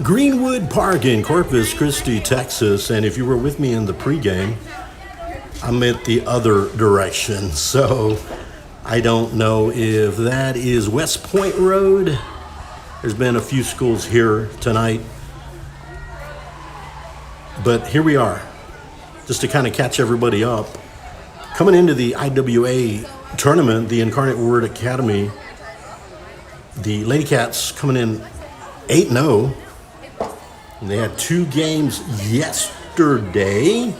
Greenwood Park in Corpus Christi, Texas. And if you were with me in the pregame, I'm at the other direction. So I don't know if that is West Point Road. There's been a few schools here tonight. But here we are, just to kind of catch everybody up. Coming into the IWA tournament, the Incarnate Word Academy, the Lady Cats coming in 8-0. They had 2 games yesterday,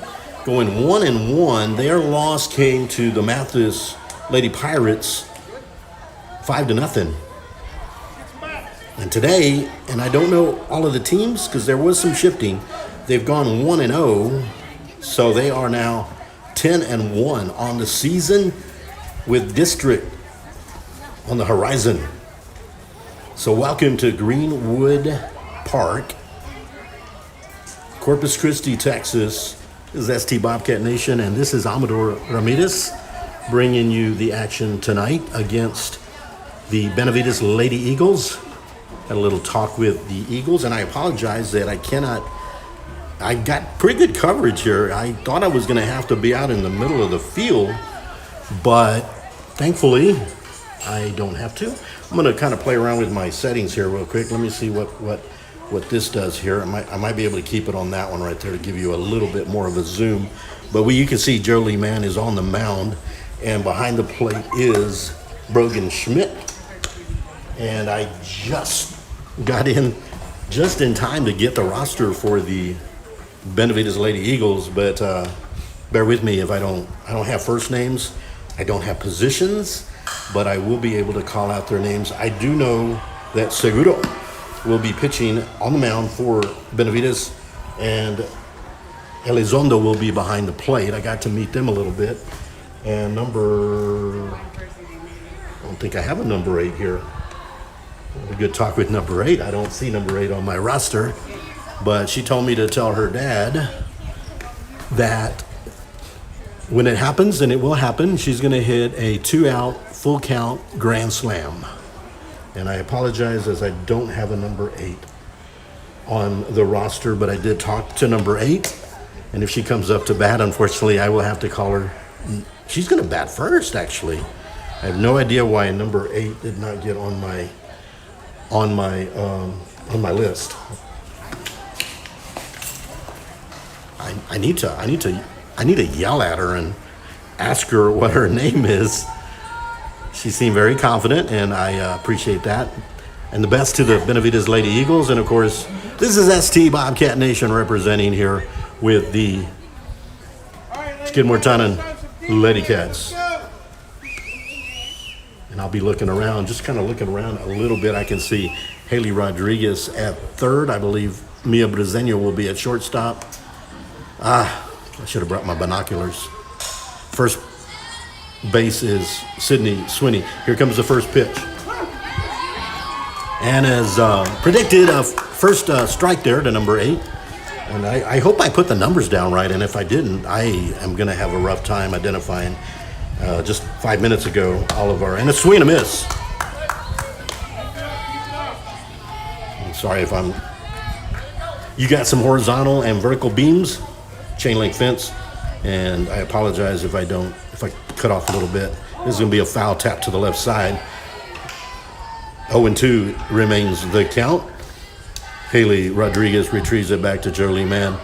going 1-1. Their loss came to the Mathis Lady Pirates 5-0. And today, and I don't know all of the teams because there was some shifting, they've gone 1-0, so they are now 10-1 on the season with district on the horizon. So welcome to Greenwood Park, Corpus Christi, Texas. This is ST Bobcat Nation, and this is Amador Ramirez bringing you the action tonight against the Benavides Lady Eagles. Had a little talk with the Eagles, and I apologize that I got pretty good coverage here. I thought I was going to have to be out in the middle of the field, but thankfully I don't have to. I'm going to kind of play around with my settings here real quick. Let me see what this does here. I might be able to keep it on that one right there to give you a little bit more of a zoom. But you can see Jolie Mann is on the mound, and behind the plate is Brogan Schmidt. And I just got in just in time to get the roster for the Benavides Lady Eagles, but bear with me if I don't have first names, I don't have positions, but I will be able to call out their names. I do know that Seguro will be pitching on the mound for Benavides, and Elizondo will be behind the plate. I got to meet them a little bit. And I don't think I have a number 8 here. A good talk with number 8. I don't see number 8 on my roster, but she told me to tell her dad that when it happens, and it will happen, she's going to hit a 2-out, full count grand slam. And I apologize as I don't have a number 8 on the roster, but I did talk to number 8. And if she comes up to bat, unfortunately, I will have to call her. She's going to bat first, actually. I have no idea why number 8 did not get on my list. I need to yell at her and ask her what her name is. She seemed very confident, and I appreciate that. And the best to the Benavides Lady Eagles. And of course, this is ST Bobcat Nation representing here with the Skidmore Tannen Lady Cats. And I'll be looking around, just kind of looking around a little bit. I can see Haley Rodriguez at third. I believe Mia Brezeño will be at shortstop. I should have brought my binoculars. First base is Sydney Swinney. Here comes the first pitch. And as predicted, first strike there to number 8. And I hope I put the numbers down right. And if I didn't, I am going to have a rough time identifying just 5 minutes ago and a swing and a miss. I'm sorry if you got some horizontal and vertical beams, chain link fence, and I apologize if I cut off a little bit. This is going to be a foul tap to the left side. 0-2 remains the count. Haley Rodriguez retrieves it back to Jolie Mann.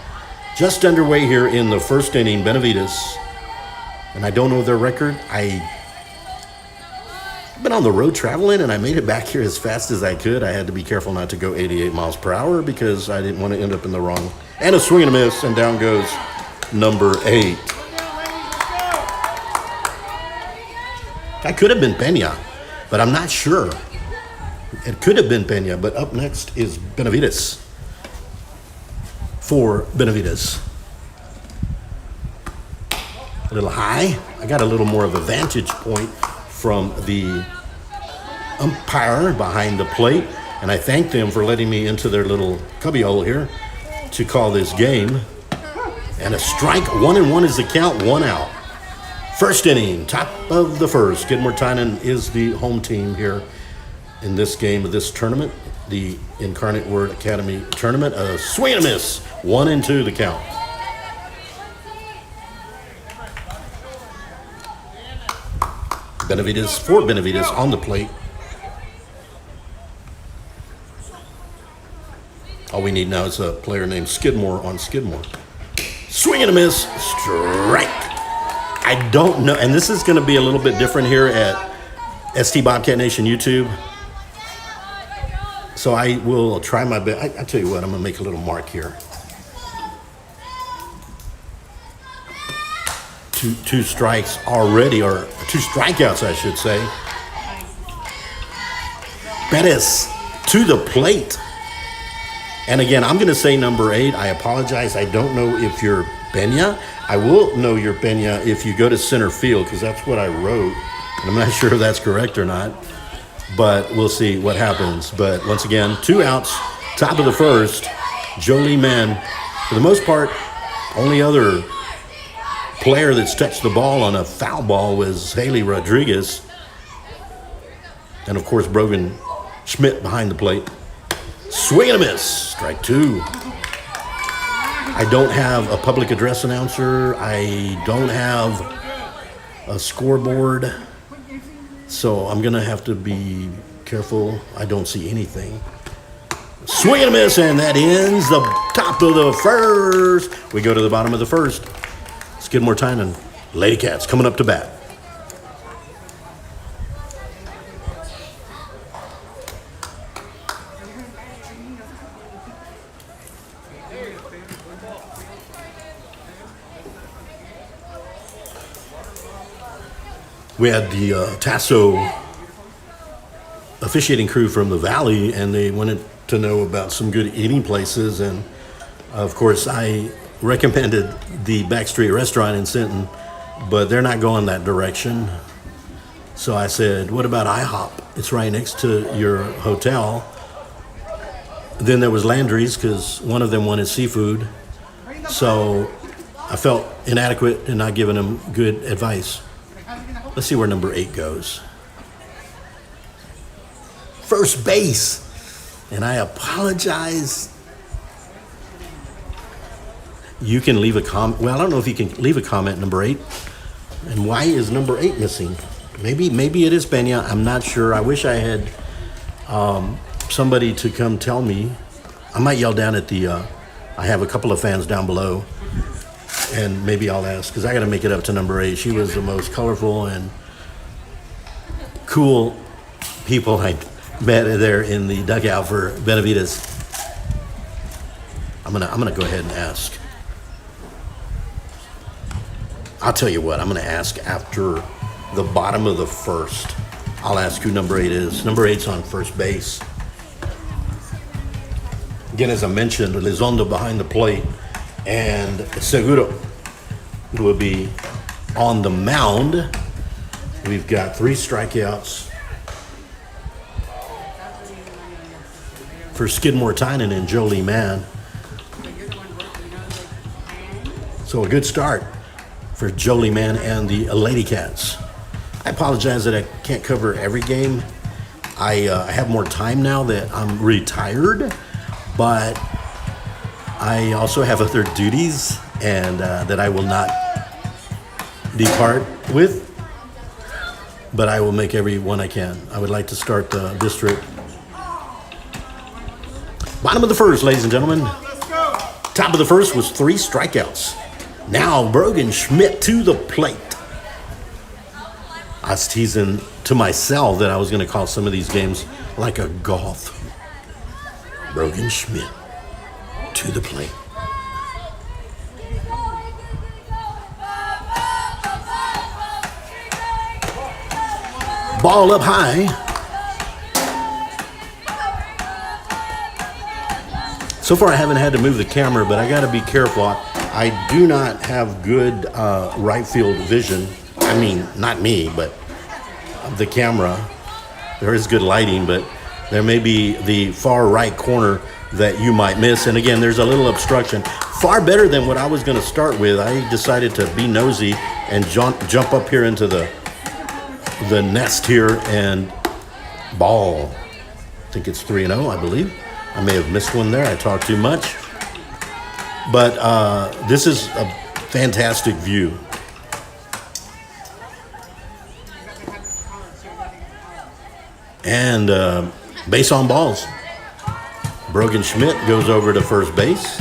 Just underway here in the first inning, Benavides. And I don't know their record. I've been on the road traveling, and I made it back here as fast as I could. I had to be careful not to go 88 miles per hour because I didn't want to end up in the wrong. And a swing and a miss, and down goes number 8. I could have been Pena, but I'm not sure. It could have been Pena, but up next is Benavides for Benavides. A little high. I got a little more of a vantage point from the umpire behind the plate, and I thank them for letting me into their little cubbyhole here to call this game. And a strike, 1-1 is the count, 1 out. First inning, top of the first. Skidmore Tannen is the home team here in this game of this tournament. the Incarnate Word Academy tournament. A swing and a miss. 1-2 the count. Benavides on the plate. All we need now is a player named Skidmore on Skidmore. Swing and a miss. Strike. I don't know. And this is going to be a little bit different here at ST Bobcat Nation YouTube. So I will try my best. I tell you what, I'm going to make a little mark here. Two strikes already, or 2 strikeouts, I should say. Bettis to the plate. And again, I'm going to say number 8. I apologize. I don't know if you're Benya. I will know you're Benya if you go to center field, because that's what I wrote. And I'm not sure if that's correct or not. But we'll see what happens. But once again, 2 outs, top of the first. Jolie Mann, for the most part, only other player that's touched the ball on a foul ball was Haley Rodriguez. And, of course, Brogan Schmidt behind the plate. Swing and a miss. Strike 2. I don't have a public address announcer. I don't have a scoreboard. So I'm going to have to be careful. I don't see anything. Swing and a miss, and that ends the top of the first. We go to the bottom of the first. Skidmore Tynan, Lady Cats coming up to bat. We had the Tasso officiating crew from the Valley, and they wanted to know about some good eating places. And, of course, I recommended the Backstreet Restaurant in Sinton, but they're not going that direction. So I said, what about IHOP? It's right next to your hotel. Then there was Landry's, because one of them wanted seafood. So I felt inadequate in not giving them good advice. Let's see where number 8 goes. First base. And I apologize. You can leave a comment. Well, I don't know if you can leave a comment, number 8. And why is number 8 missing? Maybe it is Benya. I'm not sure. I wish I had somebody to come tell me. I might yell down at the, I have a couple of fans down below. And maybe I'll ask, because I got to make it up to number 8. She was the most colorful and cool people I met there in the dugout for Benavides. I'm gonna go ahead and ask. I'll tell you what, I'm going to ask after the bottom of the first. I'll ask who number 8 is. Number 8's on first base. Again, as I mentioned, Lizondo behind the plate, and Seguro will be on the mound. We've got 3 strikeouts for Skidmore Tynan and Jolie Mann. So a good start for Jolie Mann and the Lady Cats. I apologize that I can't cover every game. I have more time now that I'm retired, but I also have other duties and that I will not depart with, but I will make every one I can. I would like to start the district. Bottom of the first, ladies and gentlemen. Top of the first was 3 strikeouts. Now Brogan Schmidt to the plate. I was teasing to myself that I was going to call some of these games like a golf. Brogan Schmidt to the plate. Ball up high. So far I haven't had to move the camera, but I got to be careful. I do not have good right field vision. I mean, not me, but the camera. There is good lighting, but there may be the far right corner that you might miss. And again, there's a little obstruction. Far better than what I was going to start with. I decided to be nosy and jump up here into the nest here and ball. I think it's 3-0, I believe. I may have missed one there. I talked too much. But this is a fantastic view. And base on balls. Brogan Schmidt goes over to first base.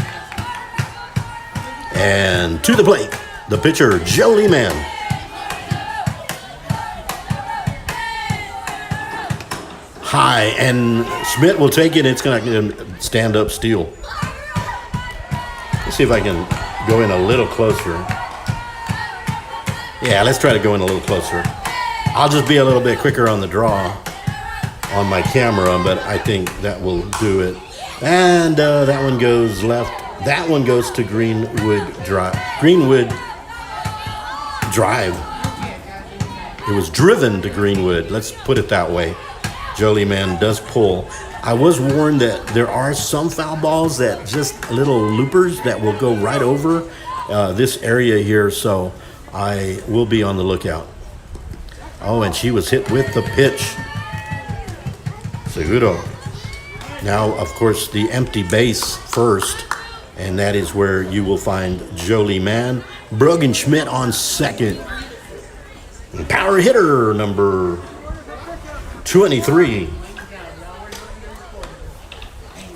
And to the plate, the pitcher, Joe Lehman. High, and Schmidt will take it. It's going to stand up steal. Let's see if I can go in a little closer. Yeah, let's try to go in a little closer. I'll just be a little bit quicker on the draw on my camera, but I think that will do it. And that one goes left. That one goes to Greenwood Drive. It was driven to Greenwood. Let's put it that way. Jolie Man does pull. I was warned that there are some foul balls that just little loopers that will go right over this area here, so I will be on the lookout. Oh, and she was hit with the pitch. Seguro. Now, of course, the empty base first, and that is where you will find Jolie Mann. Brogan Schmidt on second. Power hitter number 23.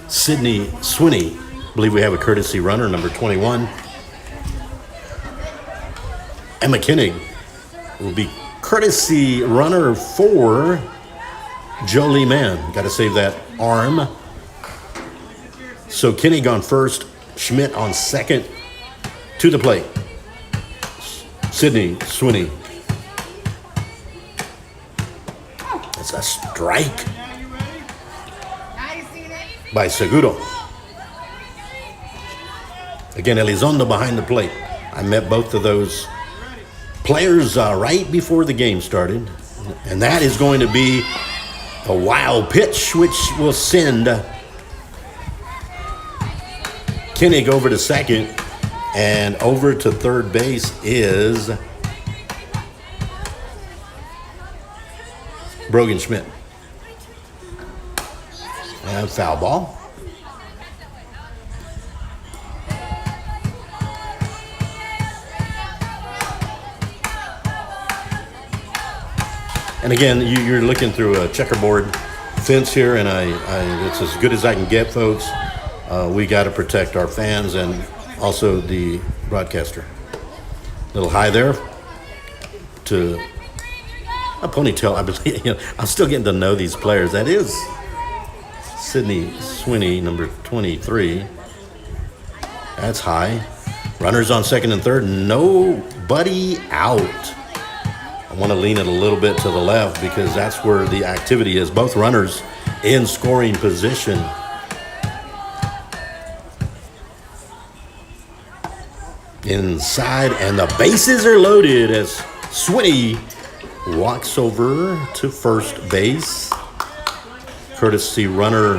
Sydney Swinney. I believe we have a courtesy runner, number 21. Emma Kinnig will be courtesy runner for Jolie Mann. Got to save that arm. So Kinnig on first, Schmidt on second. To the plate, Sydney Swinney. That's a strike by Seguro. Again, Elizondo behind the plate. I met both of those players right before the game started. And that is going to be a wild pitch, which will send Kinnig over to second. And over to third base is Brogan Schmidt. And foul ball. And again, you're looking through a checkerboard fence here, and it's as good as I can get, folks. We got to protect our fans and also the broadcaster. A little high there to a ponytail. I believe, I'm still getting to know these players. That is Sydney Swinney, number 23. That's high. Runners on second and third. Nobody out. I want to lean it a little bit to the left because that's where the activity is. Both runners in scoring position. Inside, and the bases are loaded as Swinney walks over to first base. Courtesy runner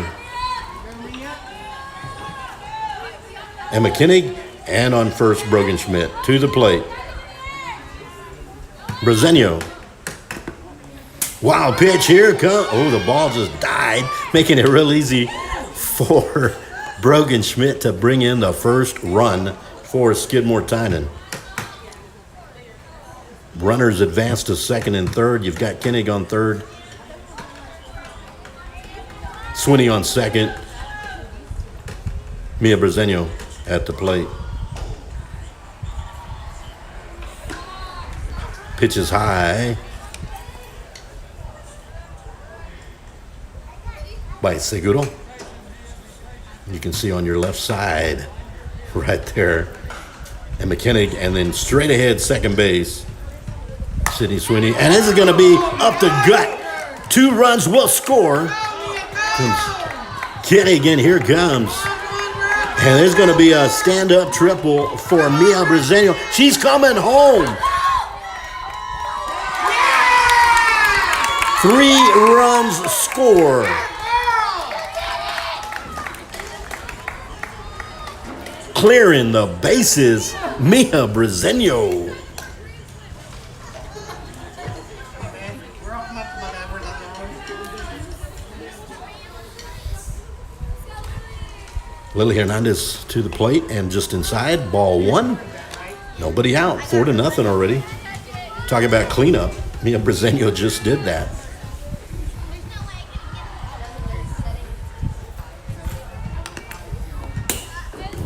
Emma Kinnig, and on first Brogan Schmidt. To the plate, Brazenio. Wild pitch, here comes. Oh, the ball just died, making it real easy for Brogan Schmidt to bring in the first run for Skidmore Tynan. Runners advance to second and third. You've got Kinnig on third. Swinney on second. Mia Brazenio at the plate. Pitch is high by Seguro. You can see on your left side right there, and McKinnig, and then straight ahead second base, Sydney Swinney, and this is going to be up the gut. 2 runs will score. Kinnig, and here comes. And there's going to be a stand-up triple for Mia Brazenio. She's coming home. 3 runs score. Clearing the bases, Mia Brazenio. Lily Hernandez to the plate and just inside. Ball 1. Nobody out. 4-0 already. Talking about cleanup. Mia Bresenio just did that.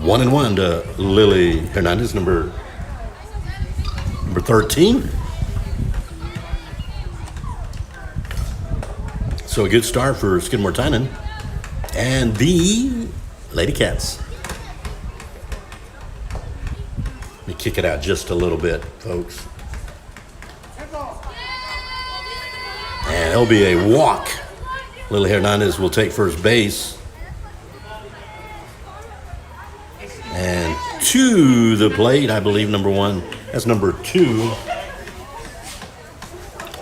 One and one to Lily Hernandez, number 13. So a good start for Skidmore Tynan and the Lady Cats. Let me kick it out just a little bit, folks. And it'll be a walk. Lily Hernandez will take first base. And to the plate, I believe, number 1. That's number 2.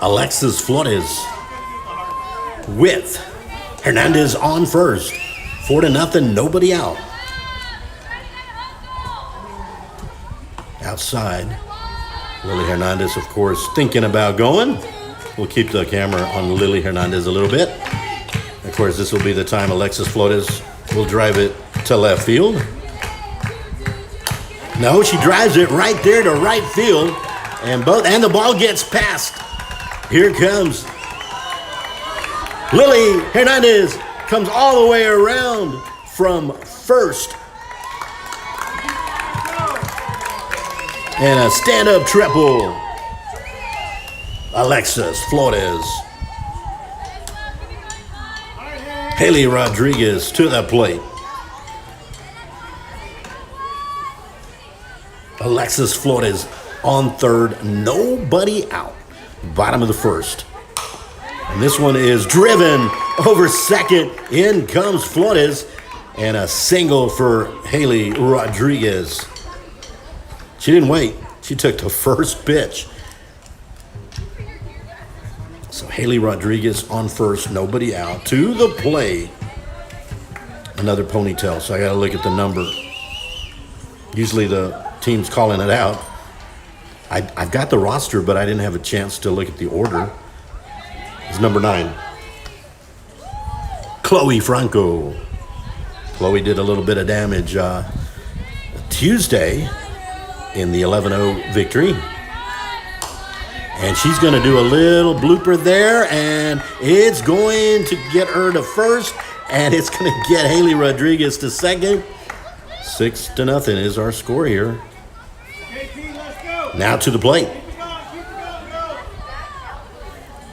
Alexis Flores with Hernandez on first. 4-0, nobody out. Outside, Lily Hernandez, of course, thinking about going. We'll keep the camera on Lily Hernandez a little bit. Of course, this will be the time Alexis Flores will drive it to left field. No, she drives it right there to right field, and the ball gets past. Here comes Lily Hernandez, comes all the way around from first. And a stand-up triple. Alexis Flores. Haley Rodriguez to the plate. Alexis Flores on third, nobody out. Bottom of the first. And this one is driven over second. In comes Flores. And a single for Haley Rodriguez. She didn't wait. She took the first pitch. So Haley Rodriguez on first, nobody out. To the plate. Another ponytail, so I got to look at the number. Usually the team's calling it out. I've got the roster, but I didn't have a chance to look at the order. It's number 9. Chloe Franco. Chloe did a little bit of damage Tuesday in the 11-0 victory. And she's going to do a little blooper there, and it's going to get her to first, and it's going to get Haley Rodriguez to second. 6-0 is our score here. Now to the plate.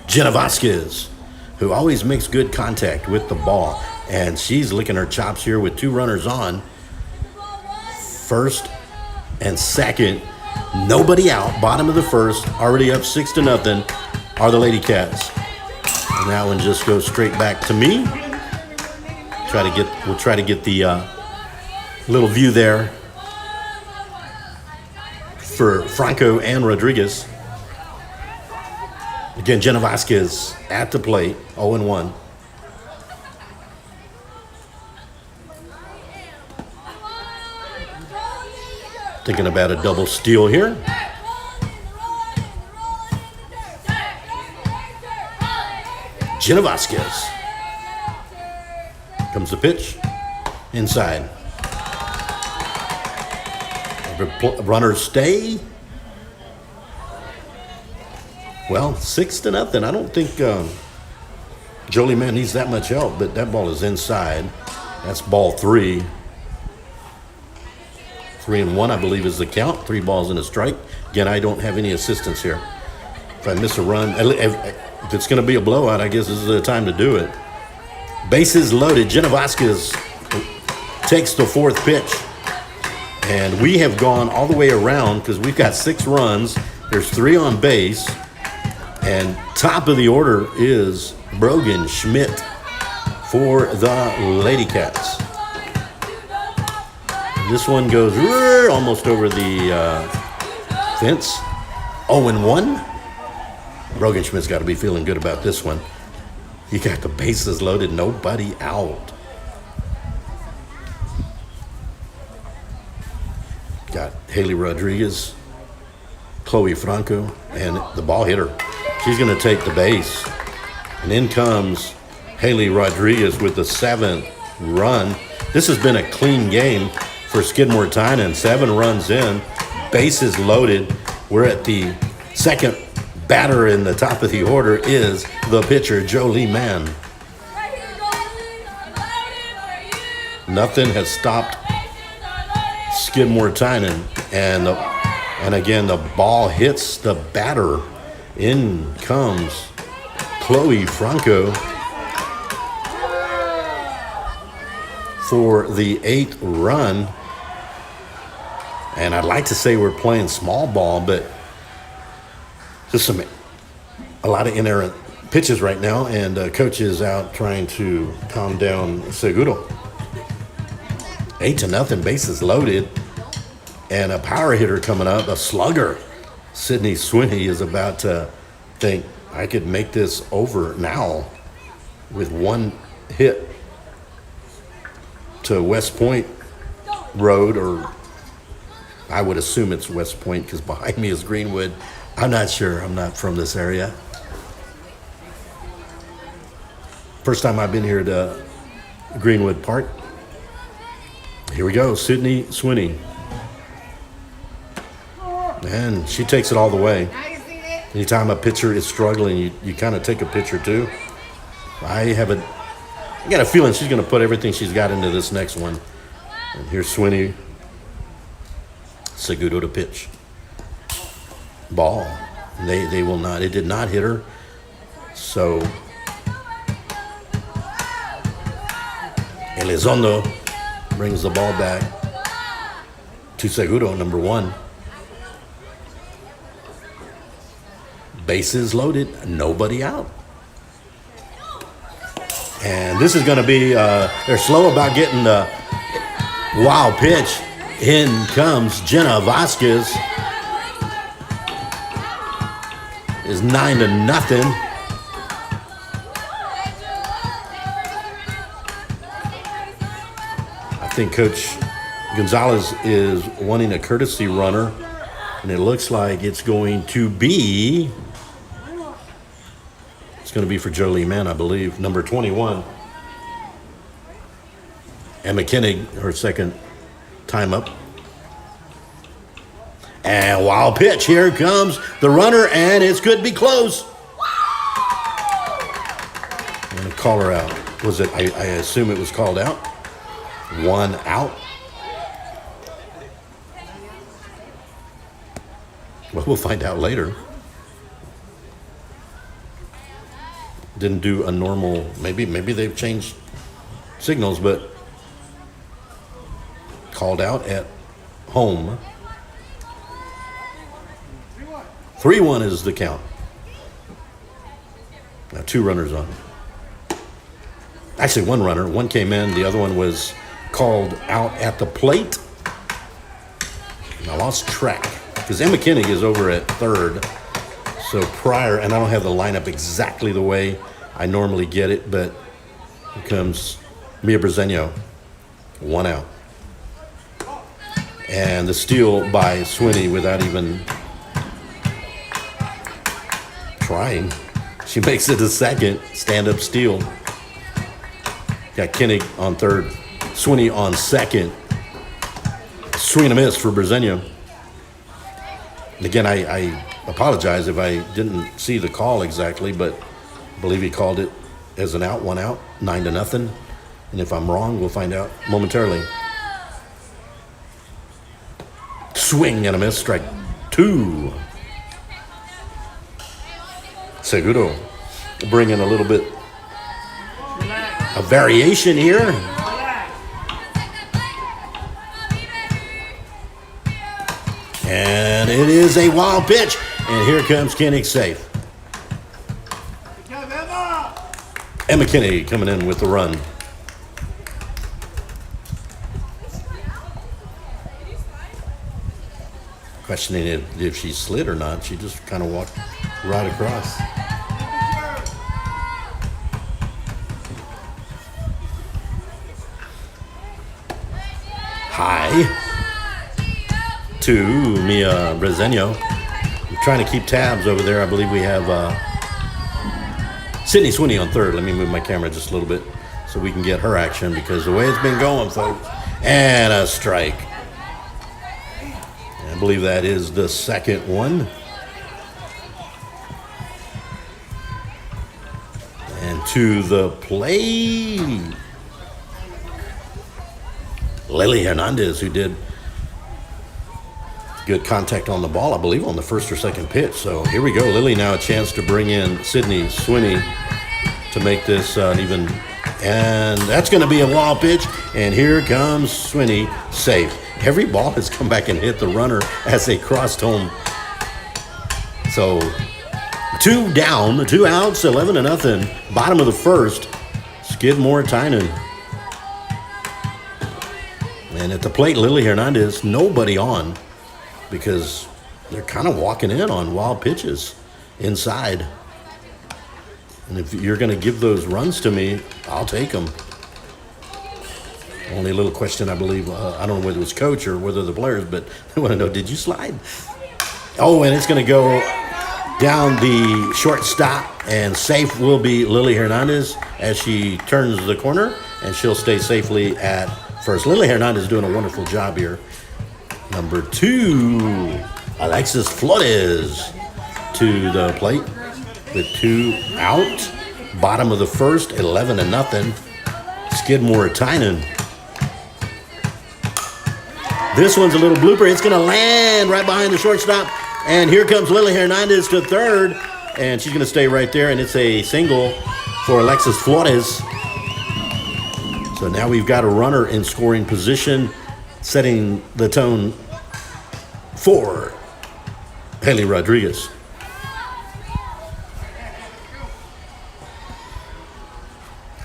Jenna Vasquez, who always makes good contact with the ball, and she's licking her chops here with 2 runners on. First and second, nobody out. Bottom of the first, already up 6-0 are the Lady Cats. And that one just goes straight back to me. We'll try to get the little view there for Franco and Rodriguez. Again, Jenna Vasquez at the plate, 0-1. Thinking about a double steal here. Jenna Vasquez. Comes the pitch. Inside. Runners stay. Well, 6-0. I don't think Jolie Man needs that much help, but that ball is inside. That's ball 3. 3-1, I believe, is the count. 3 balls and a strike. Again, I don't have any assistance here. If I miss a run, if it's going to be a blowout, I guess this is the time to do it. Bases loaded. Jenna Vasquez takes the 4th pitch. And we have gone all the way around because we've got 6 runs. There's 3 on base. And top of the order is Brogan Schmidt for the Lady Cats. This one goes almost over the fence. 0-1. Brogan Schmidt's got to be feeling good about this one. You got the bases loaded, nobody out. Got Haley Rodriguez, Chloe Franco, and the ball hitter. She's going to take the base. And in comes Haley Rodriguez with the 7th run. This has been a clean game for Skidmore Tynan. 7 runs in, bases loaded. We're at the second batter in the top of the order is the pitcher, Jolie Mann. Nothing has stopped Skidmore Tynan. And again, the ball hits the batter. In comes Chloe Franco for the 8th run. And I'd like to say we're playing small ball, but just a lot of inerrant pitches right now, and coach is out trying to calm down Seguro. 8-0, bases loaded, and a power hitter coming up, a slugger. Sydney Swinney is about to think, I could make this over now with one hit to West Point Road, or I would assume it's West Point because behind me is Greenwood. I'm not sure. I'm not from this area. First time I've been here to Greenwood Park. Here we go, Sydney Swinney. And she takes it all the way. Anytime a pitcher is struggling, you kind of take a pitcher too. I got a feeling she's going to put everything she's got into this next one. And here's Swinney. Seguro to pitch. Ball. They will not. It did not hit her. So Elizondo brings the ball back to Seguro, number 1. Bases loaded, nobody out. And this is going to be, they're slow about getting the wild pitch. In comes Jenna Vasquez. Is 9-0. I think Coach Gonzalez is wanting a courtesy runner, and it looks like it's going to be for Jolie Mann, I believe, number 21. And McKinnig, her second time up. And wild pitch. Here comes the runner, and it's good to be close. I'm going to call her out. Was it? I assume it was called out. 1 out. Well, we'll find out later. Didn't do a normal, maybe they've changed signals, but called out at home. 3-1 is the count. Now 2 runners on. Actually, 1 runner. 1 came in. The other one was called out at the plate. And I lost track because Emma Kinnig is over at third. So prior, and I don't have the lineup exactly the way I normally get it, but here comes Mia Brezeño. 1 out. And the steal by Swinney without even trying. She makes it a second stand-up steal. Got Kinnig on third, Swinney on second. Swing and a miss for Brezeño. And again, I apologize if I didn't see the call exactly, but I believe he called it as an out, 1 out, 9-0. And if I'm wrong, we'll find out momentarily. Swing and a miss, strike 2. Seguro bringing a little bit of variation here. And it is a wild pitch. And here comes Kinnig safe. Emma Kinnig coming in with the run. Questioning if she slid or not. She just kind of walked right across. High to Mia Brezeño. I'm trying to keep tabs over there. I believe we have Sydney Swinney on third. Let me move my camera just a little bit so we can get her action because the way it's been going, folks. And a strike. I believe that is the second one. And to the plate, Lily Hernandez, who did good contact on the ball, I believe, on the first or second pitch. So here we go. Lily now a chance to bring in Sydney Swinney to make this even. And that's going to be a wild pitch. And here comes Swinney, safe. Every ball has come back and hit the runner as they crossed home. So 2 down, 2 outs, 11-0. Bottom of the first, Skidmore Tynan. And at the plate, Lily Hernandez, nobody on because they're kind of walking in on wild pitches inside. And if you're going to give those runs to me, I'll take them. Only a little question, I believe, I don't know whether it was coach or whether the players, but they want to know, did you slide? Oh, and it's going to go down the shortstop, and safe will be Lily Hernandez as she turns the corner, and she'll stay safely at first. Lily Hernandez doing a wonderful job here. Number 2, Alexis Flores to the plate with 2 out. Bottom of the first, 11-0. Skidmore Tynan. This one's a little blooper. It's going to land right behind the shortstop. And here comes Lily Hernandez to third. And she's going to stay right there. And it's a single for Alexis Flores. So now we've got a runner in scoring position, setting the tone for Haley Rodriguez.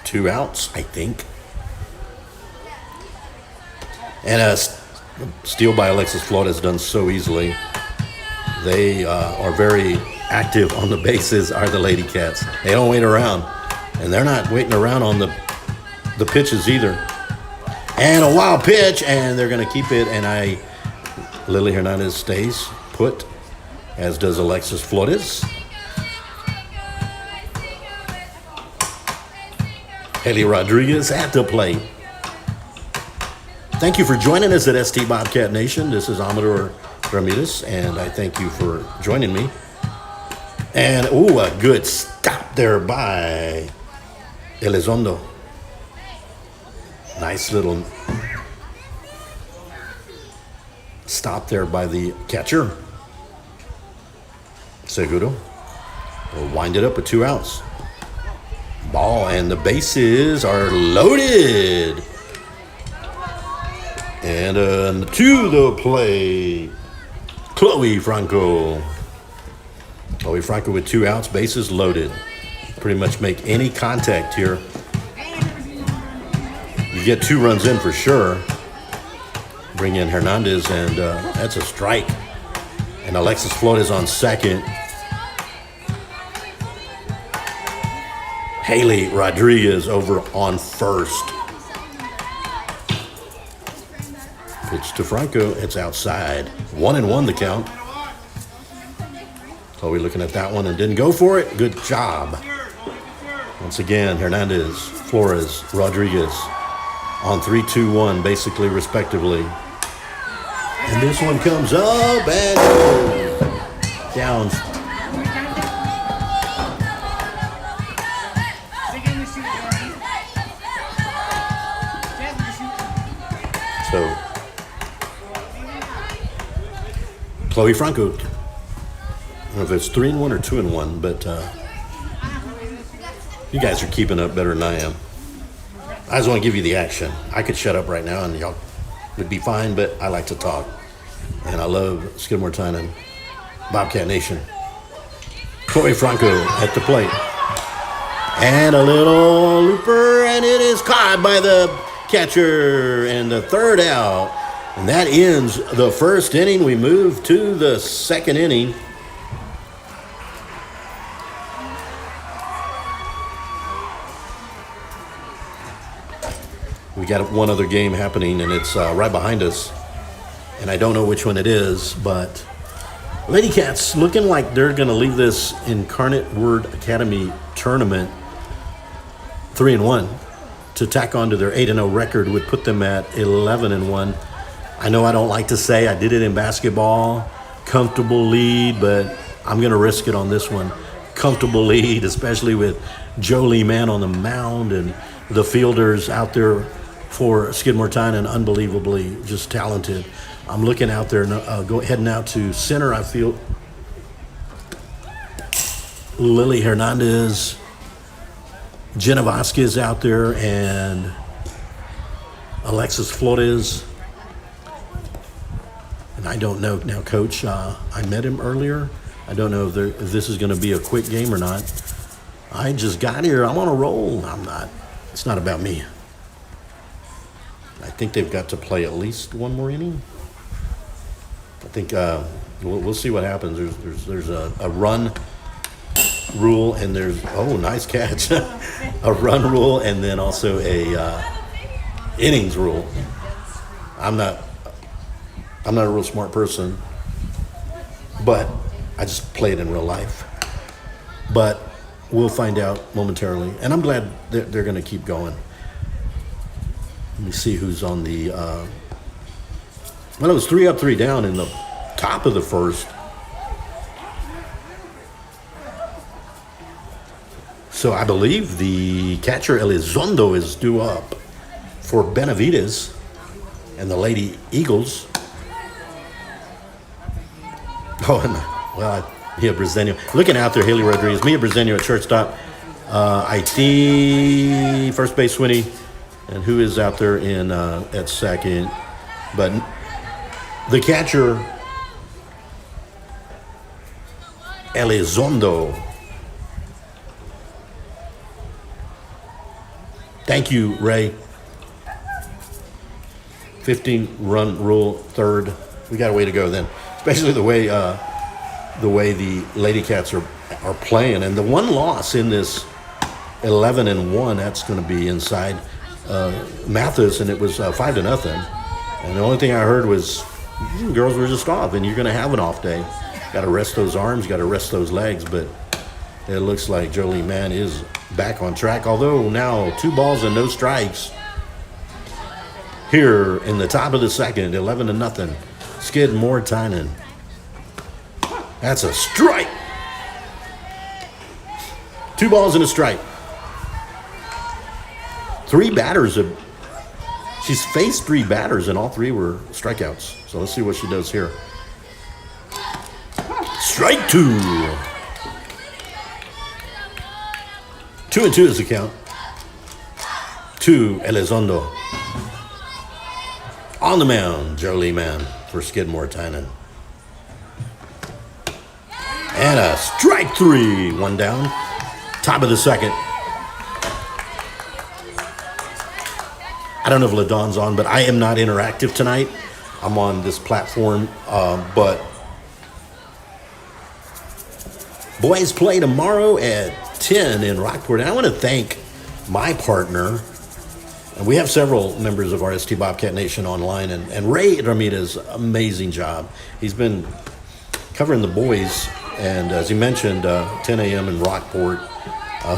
Two outs, I think. And a steal by Alexis Flores done so easily. They are very active on the bases, are the Lady Cats. They don't wait around. And they're not waiting around on the pitches either. And a wild pitch, and they're going to keep it. And Lily Hernandez stays put, as does Alexis Flores. Haley Rodriguez at the plate. Thank you for joining us at ST Bobcat Nation. This is Amador Ramirez, and I thank you for joining me. And, a good stop there by Elizondo. Nice little stop there by the catcher. Seguro will wind it up with 2 outs. Ball, and the bases are loaded. And to the plate, Chloe Franco. Chloe Franco with 2 outs, bases loaded. Pretty much make any contact here. You get 2 runs in for sure. Bring in Hernandez, and that's a strike. And Alexis Flores on second. Haley Rodriguez over on first. Pitch to Franco. It's outside. 1-1 the count. Chloe looking at that one and didn't go for it. Good job. Once again, Hernandez, Flores, Rodriguez on 3-2-1, basically, respectively. And this one comes up and down. So, Chloe Franco, I don't know if it's 3-1 or 2-1, but you guys are keeping up better than I am. I just want to give you the action. I could shut up right now and y'all would be fine, but I like to talk. And I love Skidmore Tynan, Bobcat Nation. Chloe Franco at the plate. And a little looper, and it is caught by the catcher, and the third out. And that ends the first inning. We move to the second inning. We got one other game happening, and it's right behind us. And I don't know which one it is, but Lady Cats looking like they're going to leave this Incarnate Word Academy tournament 3-1. to tack on to their 8-0 record would put them at 11-1. I know I don't like to say I did it in basketball, comfortable lead, but I'm going to risk it on this one. Comfortable lead, especially with Jolie Mann on the mound and the fielders out there for Skidmore Tynan, unbelievably just talented. I'm looking out there, heading out to center. I feel Lily Hernandez, Jenna Vasquez out there, and Alexis Flores. And I don't know now, Coach. I met him earlier. I don't know if this is going to be a quick game or not. I just got here. I'm on a roll. I'm not. It's not about me. I think they've got to play at least one more inning. I think we'll see what happens. There's a run rule, and there's nice catch, a run rule, and then also a innings rule. I'm not a real smart person, but I just play it in real life. But we'll find out momentarily, and I'm glad they're going to keep going. Let me see who's on the. Well, it was 3 up, 3 down in the top of the first. So I believe the catcher Elizondo is due up for Benavides and the Lady Eagles. Mia Bresenio. Looking out there, Haley Rodriguez, Mia Bresenio at shortstop, IT, first base Swinny, and who is out there in at second. But the catcher, Elizondo. Thank you, Ray. 15-run rule, third. We got a way to go then, especially the way the Lady Cats are playing. And the one loss in this 11-1, that's going to be inside Mathis, and it was 5-0. And the only thing I heard was girls were just off, and you're going to have an off day. Got to rest those arms, got to rest those legs, but it looks like Jolie Mann is back on track, although now 2 balls and no strikes here in the top of the second, 11-0. Skidmore Tynan. That's a strike. 2 balls and a strike. 3 batters. She's faced 3 batters, and all 3 were strikeouts. So let's see what she does here. Strike 2. 2-2 is the count. To Elizondo. On the mound, Jolie Mann for Skidmore Tynan. And a strike 3. 1 down. Top of the second. I don't know if LaDon's on, but I am not interactive tonight. I'm on this platform, but boys play tomorrow at 10 in Rockport. And I want to thank my partner, and we have several members of our ST Bobcat Nation online, and Ray Ramirez, amazing job. He's been covering the boys, and as he mentioned, 10 a.m. in Rockport.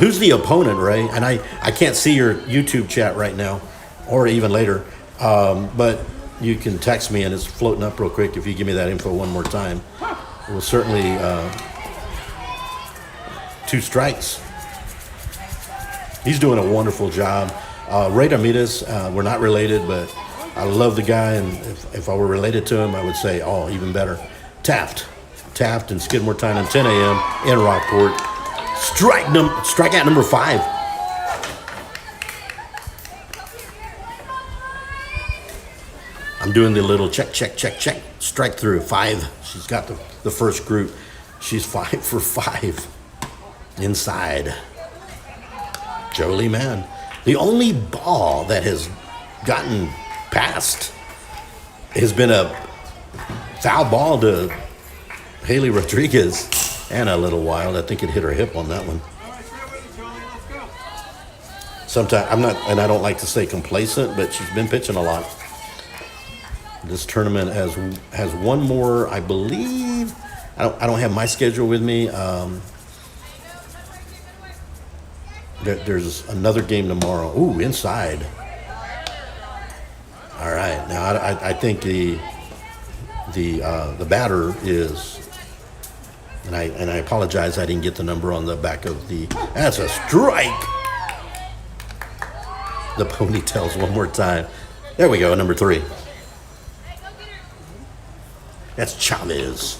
Who's the opponent, Ray? And I can't see your YouTube chat right now, or even later, but you can text me, and it's floating up real quick if you give me that info one more time. We'll certainly 2 strikes. He's doing a wonderful job. Ray Ramirez, we're not related, but I love the guy, and if I were related to him, I would say, even better. Taft and Skidmore Tynan, 10 a.m. in Rockport. Strikeout number 5. I'm doing the little check. Strike through 5. She's got the first group. She's 5 for 5. Inside. Jolie Mann. The only ball that has gotten past has been a foul ball to Haley Rodriguez, and a little wild. I think it hit her hip on that one. Sometimes I'm not, and I don't like to say complacent, but she's been pitching a lot. This tournament has one more, I believe. I don't have my schedule with me. There's another game tomorrow. Ooh, inside. All right. Now I think the batter is, and I apologize, I didn't get the number on the back of the. That's a strike. The ponytails one more time. There we go, number 3. That's Chavez.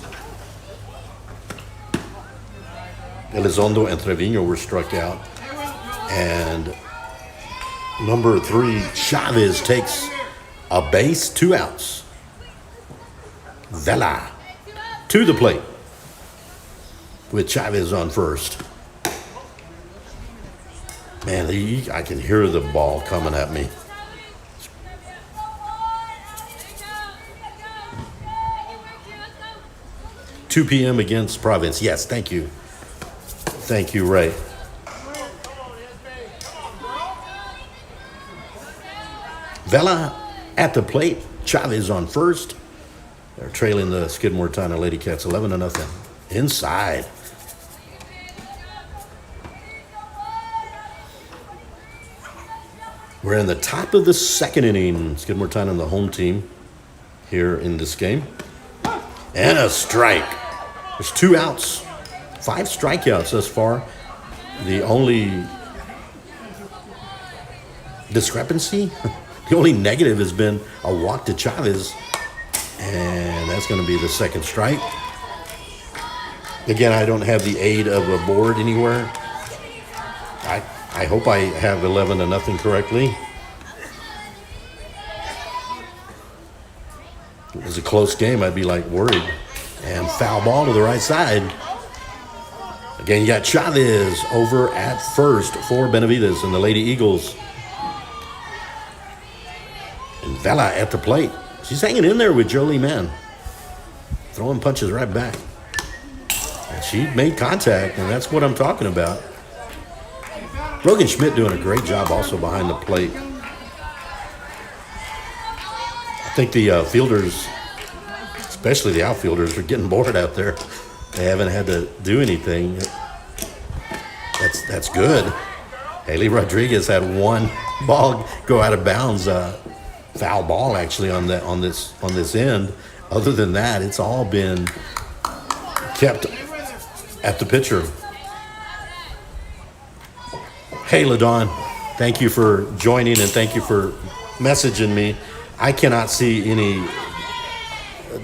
Elizondo and Trevino were struck out. And number 3, Chavez takes a base, 2 outs. Vela to the plate with Chavez on first. Man, I can hear the ball coming at me. $2 p.m. against Providence. Yes, thank you. Thank you, Ray. Vela at the plate. Chavez on first. They're trailing the Skidmore Town Lady Cats 11-0. Inside. We're in the top of the second inning. Skidmore Town and the home team here in this game. And a strike. There's 2 outs. 5 strikeouts thus far. The only discrepancy, the only negative has been a walk to Chavez. And that's going to be the second strike. Again, I don't have the aid of a board anywhere. I hope I have 11-0 correctly. If it was a close game, I'd be like worried. And foul ball to the right side. Again, you got Chavez over at first for Benavides and the Lady Eagles. And Vela at the plate. She's hanging in there with Jolie Mann. Throwing punches right back. And she made contact, and that's what I'm talking about. Brogan Schmidt doing a great job also behind the plate. I think the fielders, especially the outfielders, are getting bored out there. They haven't had to do anything. That's good. Haley Rodriguez had 1 ball go out of bounds. Foul ball actually on this end. Other than that, it's all been kept at the pitcher. Hey, LaDawn, thank you for joining and thank you for messaging me. I cannot see any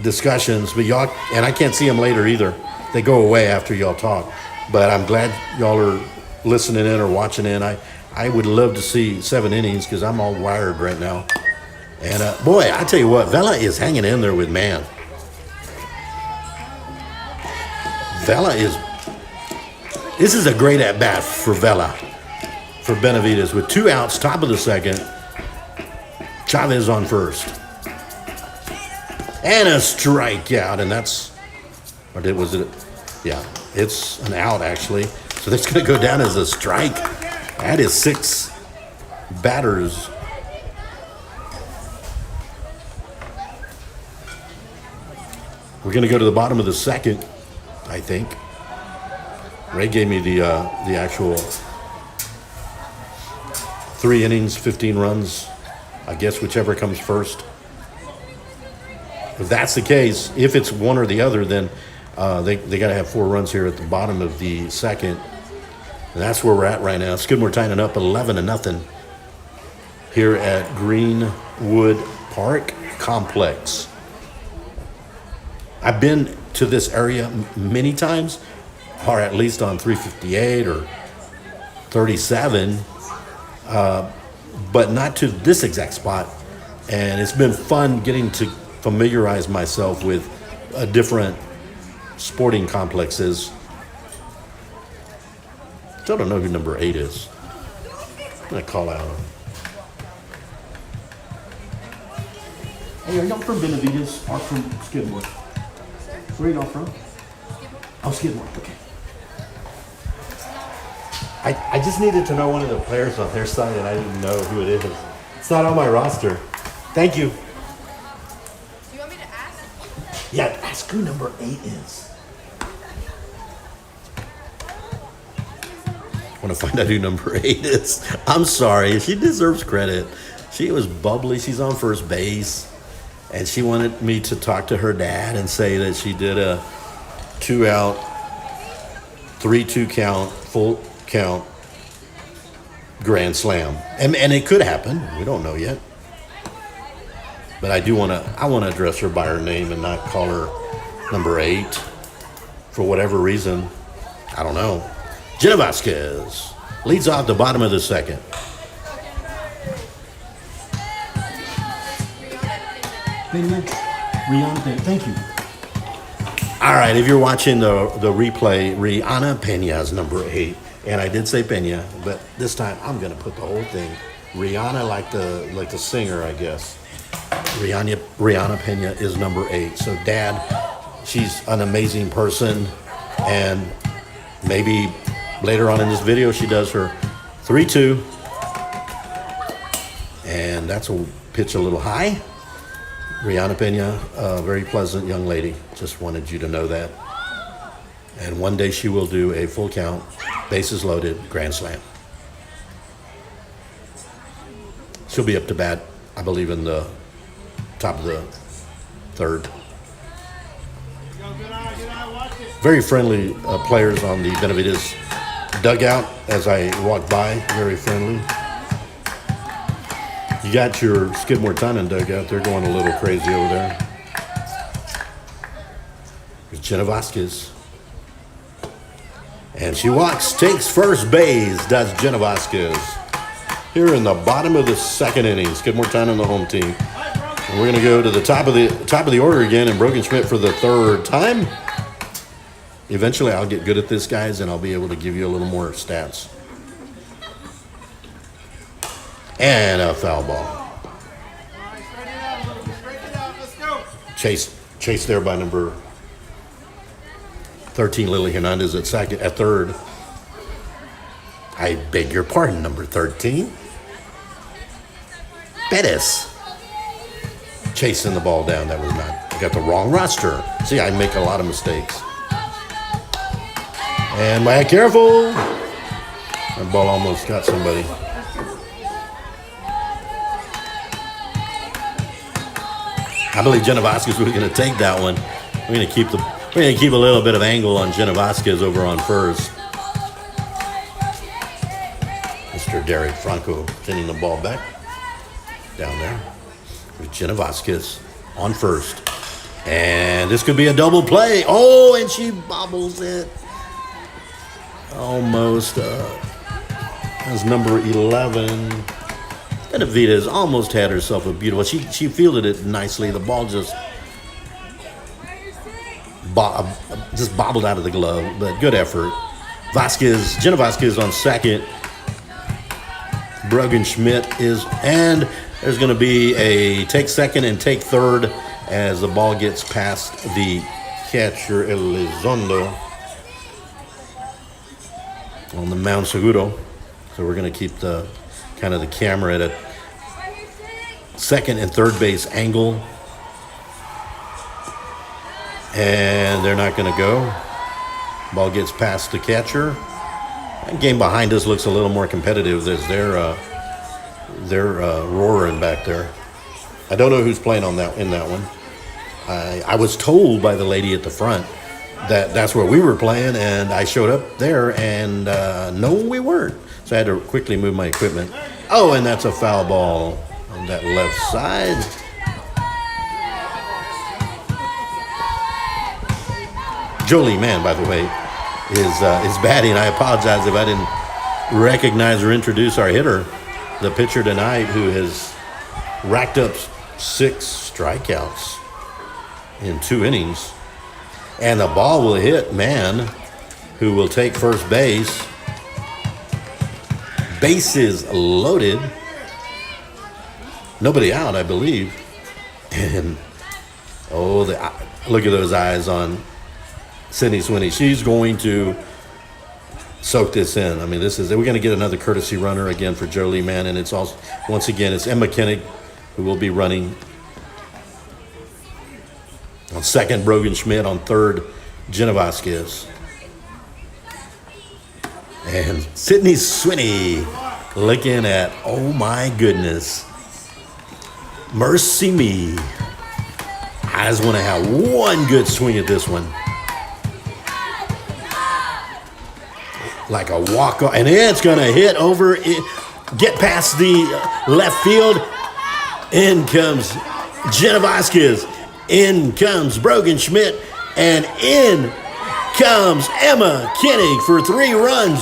discussions, but y'all, and I can't see them later either. They go away after y'all talk. But I'm glad y'all are listening in or watching in. I would love to see 7 innings because I'm all wired right now. And boy, I tell you what, Vela is hanging in there with Mann. This is a great at-bat for Vela. For Benavides with 2 outs, top of the second. Chavez on first. And a strikeout, and that's, yeah, it's an out actually. So that's going to go down as a strike. That is 6 batters. We're going to go to the bottom of the second, I think. Ray gave me the actual 3 innings, 15 runs. I guess whichever comes first. If that's the case, if it's one or the other, then they got to have 4 runs here at the bottom of the second. And that's where we're at right now. Skidmore tying up 11-0 here at Greenwood Park Complex. I've been to this area many times, or at least on 358 or 37, but not to this exact spot. And it's been fun getting to familiarize myself with different sporting complexes. Still don't know who number 8 is. I'm going to call out. Hey, are y'all from Benavides or from Skidmore? Where are y'all from? Oh, Skidmore, okay. I just needed to know one of the players on their side, and I didn't know who it is. It's not on my roster. Thank you. Do you want me to ask? Yeah, ask who number 8 is. Want to find out who number 8 is? I'm sorry. She deserves credit. She was bubbly. She's on first base. And she wanted me to talk to her dad and say that she did a 2-out, 3-2 count, full count grand slam. And it could happen. We don't know yet. But I want to address her by her name and not call her number 8 for whatever reason. I don't know. Jenna Vasquez leads off the bottom of the second. Rihanna, thank you. All right, if you're watching the replay, Rihanna Pena's number 8. And I did say Pena, but this time I'm going to put the whole thing. Rihanna, like the singer, I guess. Rihanna Pena is number 8. So, Dad, she's an amazing person. And maybe later on in this video, she does her 3-2. And that's a pitch a little high. Rihanna Pena, a very pleasant young lady. Just wanted you to know that. And one day she will do a full count, bases loaded, grand slam. She'll be up to bat, I believe, in the top of the third. Very friendly players on the Benavides dugout as I walked by. Very friendly. You got your Skidmore Tynan dugout. They're going a little crazy over there. There's Jenna Vasquez. And she walks, takes first base, does Jenna Vasquez. Here in the bottom of the second inning, Skidmore Tynan, the home team. And we're going to go to the top of the order again, and Brogan Schmidt for the third time. Eventually, I'll get good at this, guys, and I'll be able to give you a little more stats. And a foul ball. Chase there by number 13, Lily Hernandez at third. I beg your pardon, number 13. Bettis. Chasing the ball down. That was not. I got the wrong roster. See, I make a lot of mistakes. And by careful. That ball almost got somebody. I believe Jenna Vasquez was going to take that one. We're going to keep a little bit of angle on Jenna Vasquez over on first. Mr. Derek Franco sending the ball back down there. With Jenna Vasquez on first. And this could be a double play. Oh, and she bobbles it. Almost. That's number 11. Benavides almost had herself a beautiful. She fielded it nicely. The ball just bobbled out of the glove, but good effort. Jenna Vasquez on second. Brogan Schmidt and there's going to be a take second and take third as the ball gets past the catcher Elizondo on the mound Seguro. So we're going to keep the camera at a second and third base angle. And they're not going to go. Ball gets past the catcher. That game behind us looks a little more competitive. They're roaring back there. I don't know who's playing in that one. I was told by the lady at the front that's where we were playing, and I showed up there, and no, we weren't. So I had to quickly move my equipment. Oh, and that's a foul ball on that left side. Jolie Mann, by the way, is batting. I apologize if I didn't recognize or introduce our hitter, the pitcher tonight, who has racked up 6 strikeouts in 2 innings. And the ball will hit Mann, who will take first base. Bases loaded. Nobody out, I believe. And, look at those eyes on Sydney Swinney. She's going to soak this in. I mean, we're going to get another courtesy runner again for Jolie Mann. And it's also, once again, it's Emma Kinnick who will be running. On second, Brogan Schmidt. On third, Jenna Vasquez. And Sydney Swinney looking at, oh my goodness, mercy me. I just want to have one good swing at this one. Like a walk-off, and it's going to hit over, get past the left field. In comes Jenna Vasquez. In comes Brogan Schmidt. And in comes Emma Koenig for 3 runs.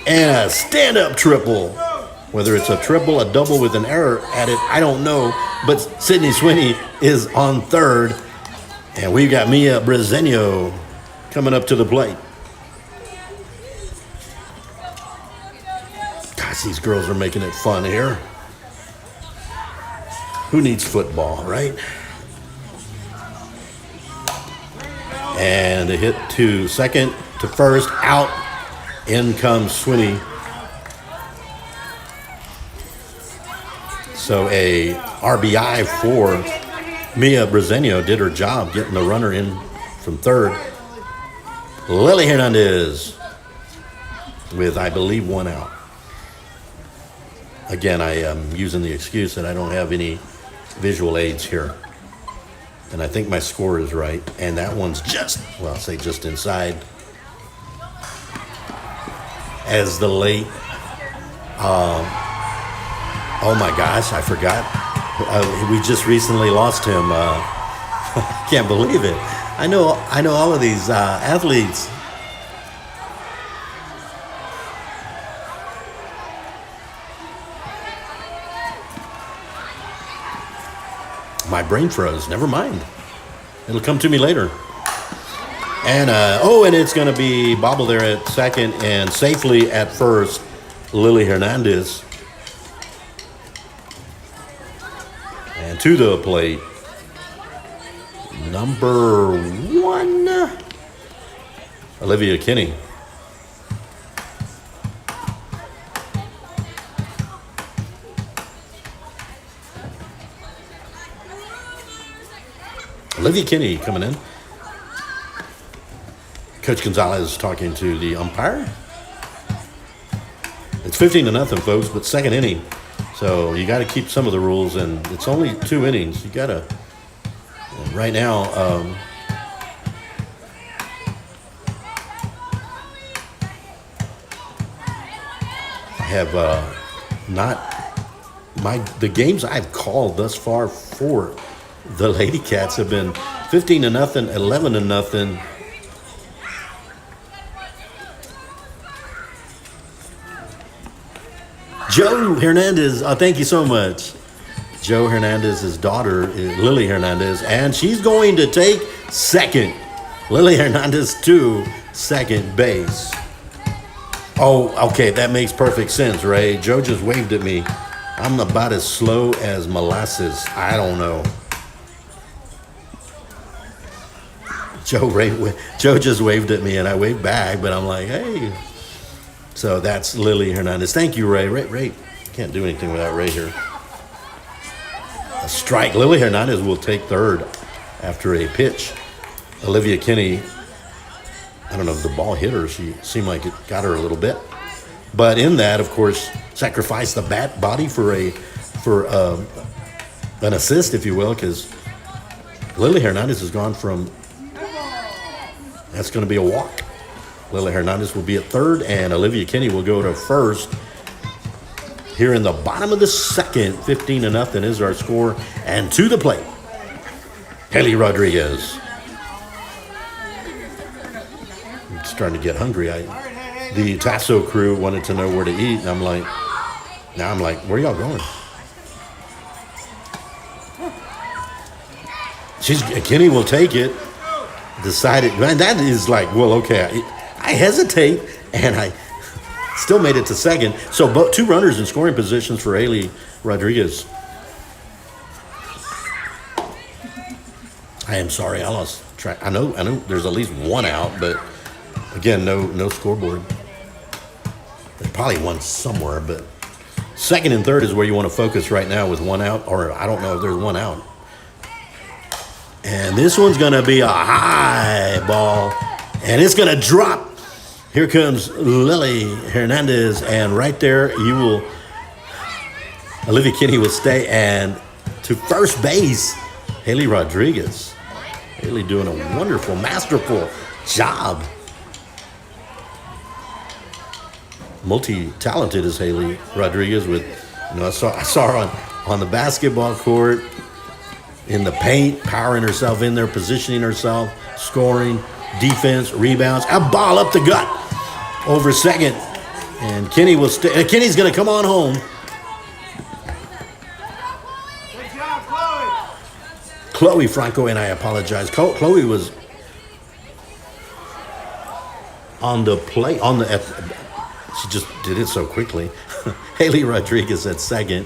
And a stand-up triple. Whether it's a triple, a double with an error at it, I don't know. But Sydney Swinney is on third. And we've got Mia Brezenio coming up to the plate. Gosh, these girls are making it fun here. Who needs football, right? And a hit to second, to first, out. In comes Swinney. So a RBI for Mia Brezenio did her job getting the runner in from third. Lily Hernandez with, I believe, 1 out. Again, I am using the excuse that I don't have any visual aids here. And I think my score is right. And that one's just, well, I'll say just inside. As the late, oh my gosh, I forgot. We just recently lost him. I can't believe it. I know all of these athletes. My brain froze. Never mind. It'll come to me later. And and it's going to be bobbled there at second and safely at first. Lily Hernandez. And to the plate, number 1, Olivia Kinney. Olivia Kinney coming in. Coach Gonzalez talking to the umpire. It's 15-0, folks, but second inning. So you got to keep some of the rules, and it's only 2 innings. You got to, right now, I have the games I've called thus far for the Lady Cats have been 15-0, 11-0. Joe Hernandez, thank you so much. Joe Hernandez's daughter is Lily Hernandez, and she's going to take second. Lily Hernandez to second base. Oh, okay, that makes perfect sense, Ray. Joe just waved at me. I'm about as slow as molasses. I don't know. Joe just waved at me, and I waved back, but I'm like, hey. So that's Lily Hernandez. Thank you, Ray. Ray, can't do anything without Ray here. A strike. Lily Hernandez will take third after a pitch. Olivia Kinney, I don't know if the ball hit her. She seemed like it got her a little bit. But in that, of course, sacrificed the bat body for an assist, if you will, because Lily Hernandez has gone from, that's going to be a walk. Lily Hernandez will be at third, and Olivia Kinney will go to first. Here in the bottom of the second, 15-0 is our score. And to the plate, Haley Rodriguez. I'm starting to get hungry. The Tasso crew wanted to know where to eat, and I'm like, where y'all going? Kinney will take it. Decided, man, that is like, well, okay. I hesitate, and I still made it to second. So 2 runners in scoring positions for Haley Rodriguez. I am sorry, I lost track. I know there's at least 1 out, but again, no scoreboard. There's probably one somewhere, but second and third is where you want to focus right now with 1 out, or I don't know if there's 1 out. And this one's going to be a high ball. And it's going to drop. Here comes Lily Hernandez. And right there, Olivia Kinney will stay. And to first base, Haley Rodriguez. Haley doing a wonderful, masterful job. Multi-talented is Haley Rodriguez with, I saw her on the basketball court, in the paint, powering herself in there, positioning herself, scoring, defense, rebounds, a ball up the gut over second. And Kinney will stay. Kinney's going to come on home. Good job, Chloe. Chloe Franco, and I apologize. Chloe was on the play, she just did it so quickly. Haley Rodriguez at second.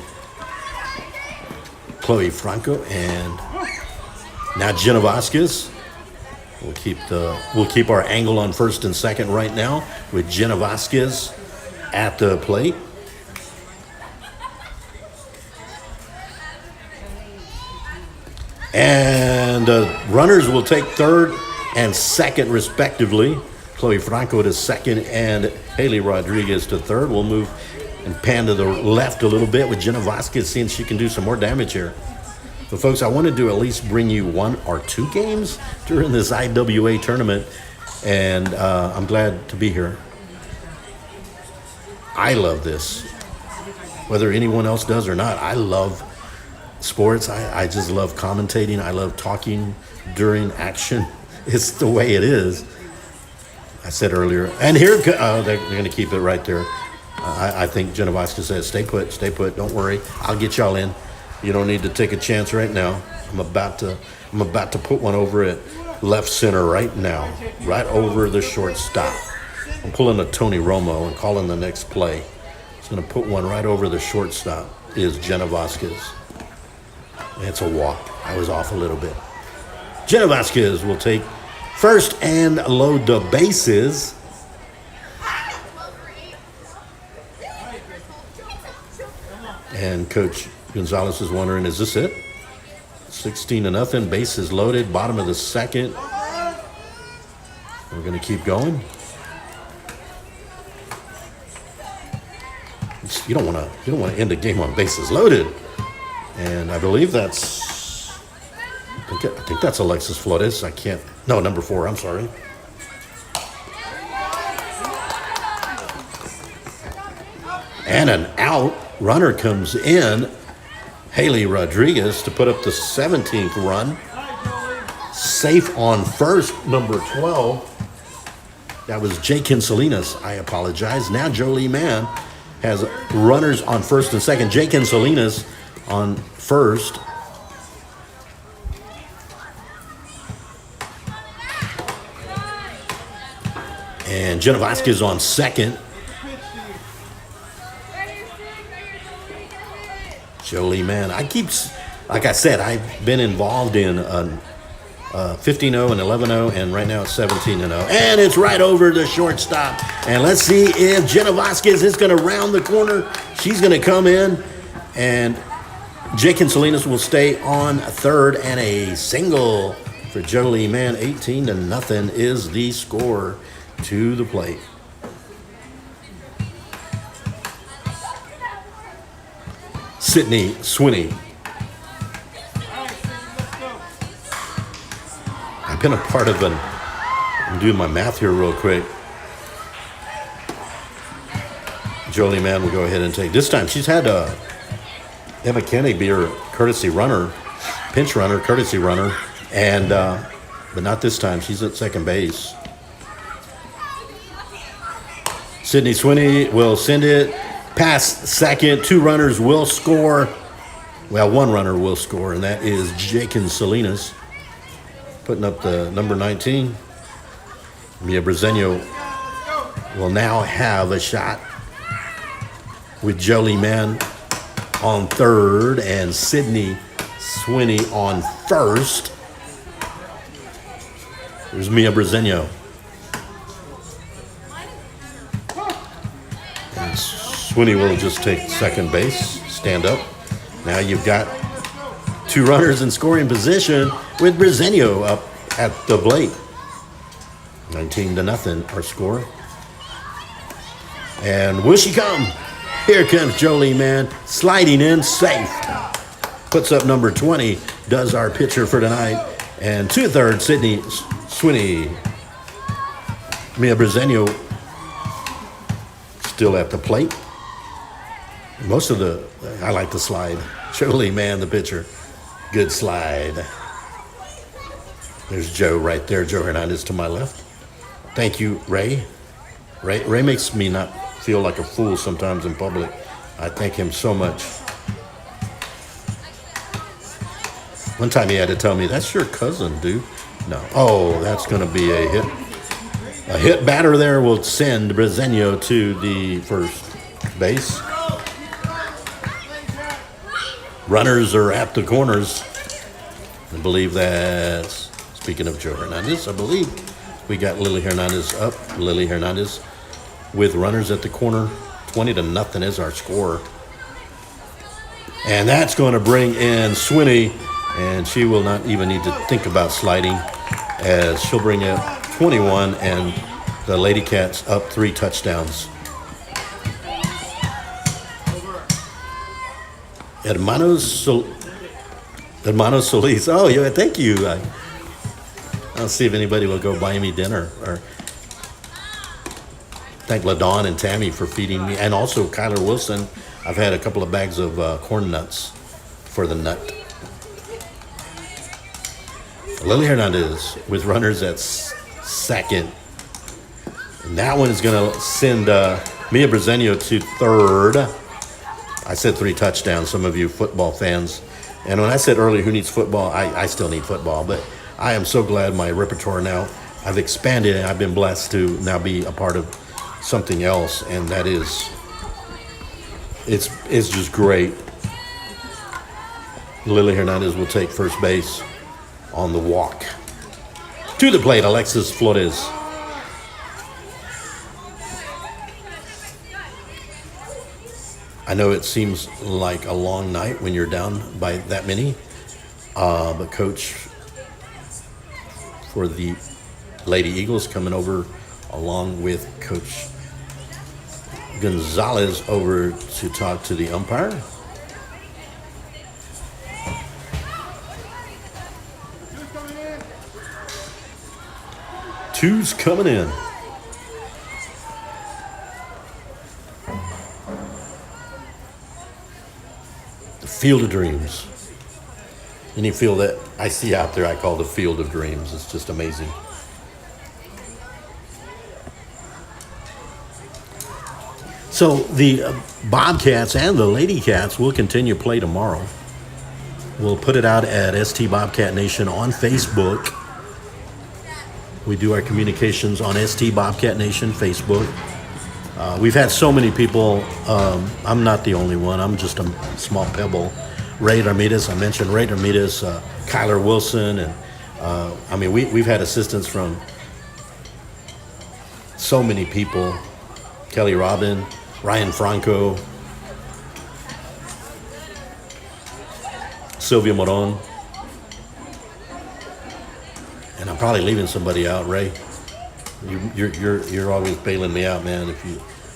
Chloe Franco, and now Jenna Vasquez. We'll keep our angle on first and second right now with Jenna Vasquez at the plate. And runners will take third and second respectively. Chloe Franco to second and Haley Rodriguez to third. We'll move and pan to the left a little bit with Jenna Vasquez, seeing she can do some more damage here. But folks, I wanted to at least bring you one or two games during this IWA tournament, and I'm glad to be here. I love this. Whether anyone else does or not, I love sports. I just love commentating. I love talking during action. It's the way it is. I said earlier, and here they're going to keep it right there. I think Jenna Vasquez says, stay put, don't worry. I'll get y'all in. You don't need to take a chance right now. I'm about to put one over at left center right now, right over the shortstop. I'm pulling a Tony Romo and calling the next play. It's going to put one right over the shortstop is Jenna Vasquez. It's a walk. I was off a little bit. Jenna Vasquez will take first and load the bases. And Coach Gonzalez is wondering, is this it? 16-0, bases loaded, bottom of the second. We're going to keep going. You don't want to end the game on bases loaded. And I believe I think that's Alexis Flores. Number 4, I'm sorry. And an out. Runner comes in. Haley Rodriguez to put up the 17th run. Safe on first, number 12. That was Jakin Salinas. I apologize. Now Jolie Mann has runners on first and second. Jakin Salinas on first. And Jenna Vasquez on second. Jolie Mann. Like I said, I've been involved in 15-0 and 11-0, and right now it's 17-0. And it's right over the shortstop. And let's see if Jenna Vasquez is going to round the corner. She's going to come in, and Jakin Salinas will stay on third, and a single for Jolie Mann. 18-0 is the score to the plate. Sydney Swinney. I've been a part of I'm doing my math here real quick. Jolie Mann will go ahead and take. This time she's had Emma Kenny be her courtesy runner, pinch runner, courtesy runner, and but not this time. She's at second base. Sydney Swinney will send it past second. 2 runners will score. Well, 1 runner will score, and that is Jakin Salinas, putting up the number 19. Mia Brezeño will now have a shot with Jolie Mann on third and Sydney Swinney on first. There's Mia Brezeño. Swinney will just take second base, stand up. Now you've got Two runners in scoring position with Bresenio up at the plate. 19-0 our score. And will she come? Here comes Jolie, man, sliding in safe. Puts up number 20, does our pitcher for tonight. And 2/3, Sydney Swinney. Mia Bresenio still at the plate. Most of I like the slide. Jolie, man, the pitcher. Good slide. There's Joe right there, Joe Hernandez to my left. Thank you, Ray. Ray makes me not feel like a fool sometimes in public. I thank him so much. One time he had to tell me, that's your cousin, dude. No. Oh, that's going to be a hit. A hit batter there will send Bresenio to the first base. Runners are at the corners. I believe that's, speaking of Joe Hernandez, I believe we got Lily Hernandez up. Lily Hernandez with runners at the corner. 20-0 is our score. And that's going to bring in Swinney, and she will not even need to think about sliding, as she'll bring in 21, and the Lady Cats up 3 touchdowns. Hermanos Solis. Oh, yeah, thank you. I'll see if anybody will go buy me dinner. Or thank LaDawn and Tammy for feeding me. And also Kyler Wilson. I've had a couple of bags of corn nuts for the nut. Lily Hernandez with runners at second. And that one is going to send Mia Bresenio to third. I said 3 touchdowns, some of you football fans. And when I said earlier who needs football, I still need football. But I am so glad my repertoire now, I've expanded and I've been blessed to now be a part of something else. And that is, it's just great. Lily Hernandez will take first base on the walk. To the plate, Alexis Flores. I know it seems like a long night when you're down by that many, but Coach for the Lady Eagles coming over along with Coach Gonzalez over to talk to the umpire. Two's coming in. Field of Dreams. Any field that I see out there, I call the Field of Dreams. It's just amazing. So the Bobcats and the Lady Cats will continue play tomorrow. We'll put it out at ST Bobcat Nation on Facebook. We do our communications on ST Bobcat Nation Facebook. We've had so many people. I'm not the only one. I'm just a small pebble. Ray Ramirez, I mentioned Ray Ramirez, Kyler Wilson, and we've had assistance from so many people. Kelly Robin, Ryan Franco, Sylvia Moron, and I'm probably leaving somebody out. Ray, you're always bailing me out, man.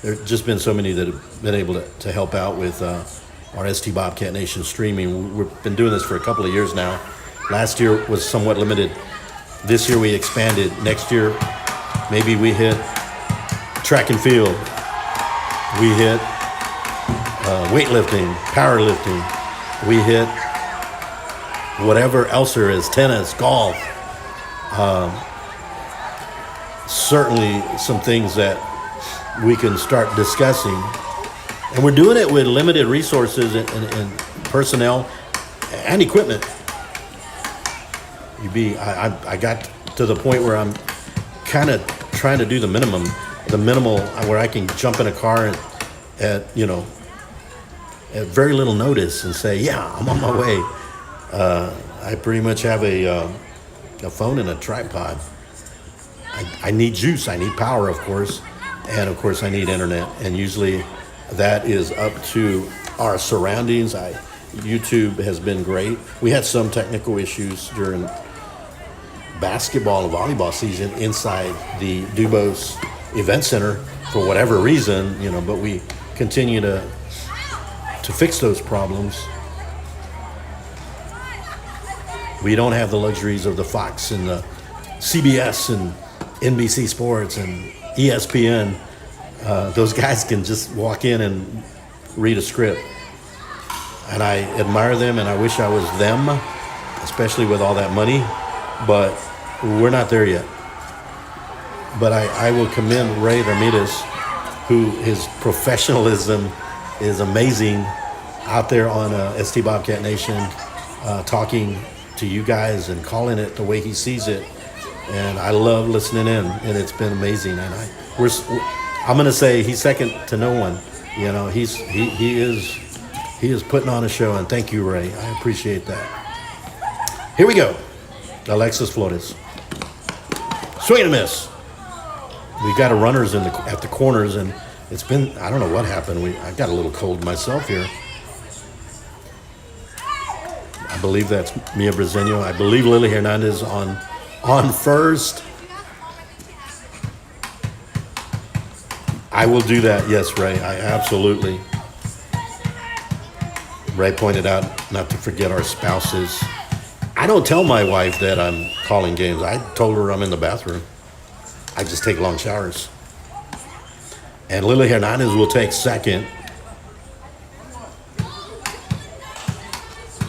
There's just been so many that have been able to help out with our ST Bobcat Nation streaming. We've been doing this for a couple of years now. Last year was somewhat limited. This year we expanded. Next year, maybe we hit track and field. We hit weightlifting, powerlifting. We hit whatever else there is, tennis, golf. Certainly some things that we can start discussing. And we're doing it with limited resources and personnel and equipment. I got to the point where I'm kind of trying to do the minimal, where I can jump in a car at very little notice and say, yeah, I'm on my way. I pretty much have a phone and a tripod. I need juice. I need power, of course. And, of course, I need internet. And usually that is up to our surroundings. YouTube has been great. We had some technical issues during basketball and volleyball season inside the Dubos Event Center for whatever reason, but we continue to fix those problems. We don't have the luxuries of the Fox and the CBS and NBC Sports and ESPN. Those guys can just walk in and read a script. And I admire them, and I wish I was them, especially with all that money. But we're not there yet. But I will commend Ray Ramirez, who his professionalism is amazing out there on ST Bobcat Nation, talking to you guys and calling it the way he sees it. And I love listening in, and it's been amazing. And I'm going to say he's second to no one. He is putting on a show, and thank you, Ray. I appreciate that. Here we go. Alexis Flores. Swing and a miss. We got a runners at the corners, and it's been, I don't know what happened. I got a little cold myself here. I believe that's Mia Brezeño. I believe Lily Hernandez on first. I will do that. Yes, Ray. I absolutely. Ray pointed out not to forget our spouses. I don't tell my wife that I'm calling games. I told her I'm in the bathroom. I just take long showers. And Lily Hernandez will take second.